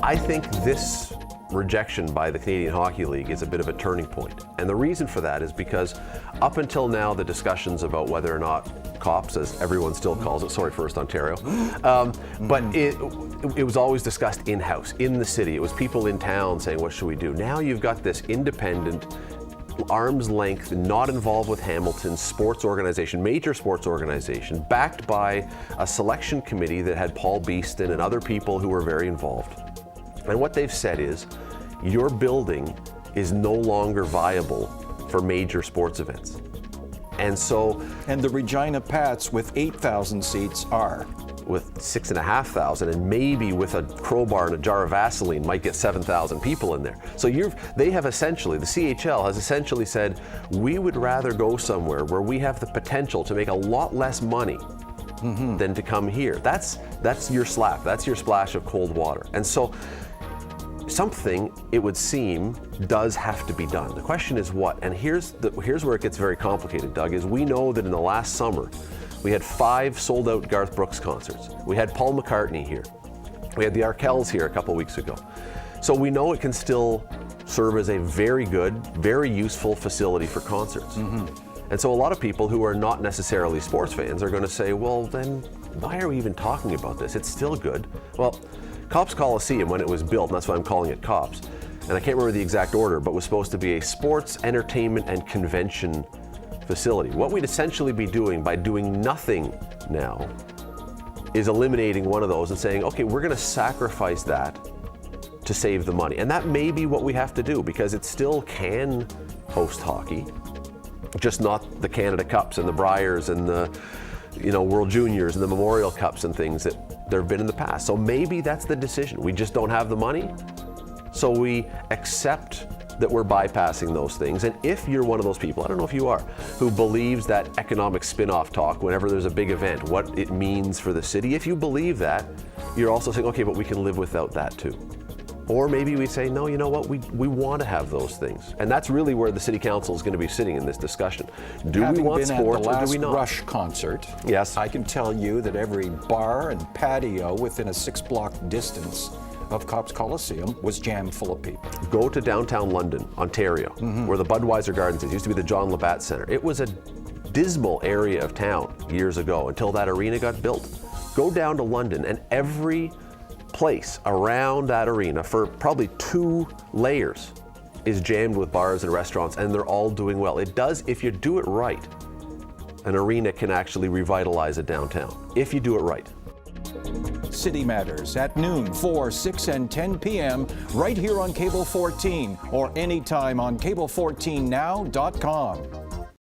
I think this rejection by the Canadian Hockey League is a bit of a turning point. And the reason for that is because up until now, the discussions about whether or not COPS, as everyone still calls it, sorry, First Ontario, but it was always discussed in-house, in the city. It was people in town saying, what should we do? Now you've got this independent, arm's length, not involved with Hamilton, sports organization, major sports organization, backed by a selection committee that had Paul Beeston and other people who were very involved. And what they've said is, your building is no longer viable for major sports events. And so... And the Regina Pats with 8,000 seats are? With 6,500, and maybe with a crowbar and a jar of Vaseline might get 7,000 people in there. So they have essentially, the CHL has essentially said, we would rather go somewhere where we have the potential to make a lot less money than to come here. That's your slap, that's your splash of cold water. And so something, it would seem, does have to be done. The question is what? And here's where it gets very complicated, Doug, is we know that in the last summer, we had 5 sold-out Garth Brooks concerts. We had Paul McCartney here. We had the Arkells here a couple weeks ago. So we know it can still serve as a very good, very useful facility for concerts. And so a lot of people who are not necessarily sports fans are going to say, well, then why are we even talking about this? It's still good. Well, COPS Coliseum, when it was built, and that's why I'm calling it COPS, and I can't remember the exact order, but was supposed to be a sports, entertainment, and convention facility. What we'd essentially be doing by doing nothing now is eliminating one of those and saying, okay, we're going to sacrifice that to save the money. And that may be what we have to do, because it still can host hockey, just not the Canada Cups and the Briers and the World Juniors and the Memorial Cups and things that there have been in the past. So maybe that's the decision. We just don't have the money, so we accept that we're bypassing those things. And if you're one of those people, I don't know if you are, who believes that economic spin-off talk whenever there's a big event, what it means for the city, if you believe that, you're also saying, okay, but we can live without that too. Or maybe we say, no, you know what, we want to have those things. And that's really where the City Council is going to be sitting in this discussion. Do we want sports or do we not? Having been at the last Rush concert, yes, I can tell you that every bar and patio within a 6-block distance of COPS Coliseum was jammed full of people. Go to downtown London, Ontario, where the Budweiser Gardens is. It used to be the John Labatt Centre. It was a dismal area of town years ago until that arena got built. Go down to London and every place around that arena for probably 2 layers is jammed with bars and restaurants, and they're all doing well. It does, if you do it right, an arena can actually revitalize a downtown, if you do it right. City Matters at noon, 4, 6, and 10 p.m. right here on Cable 14 or anytime on cable14now.com.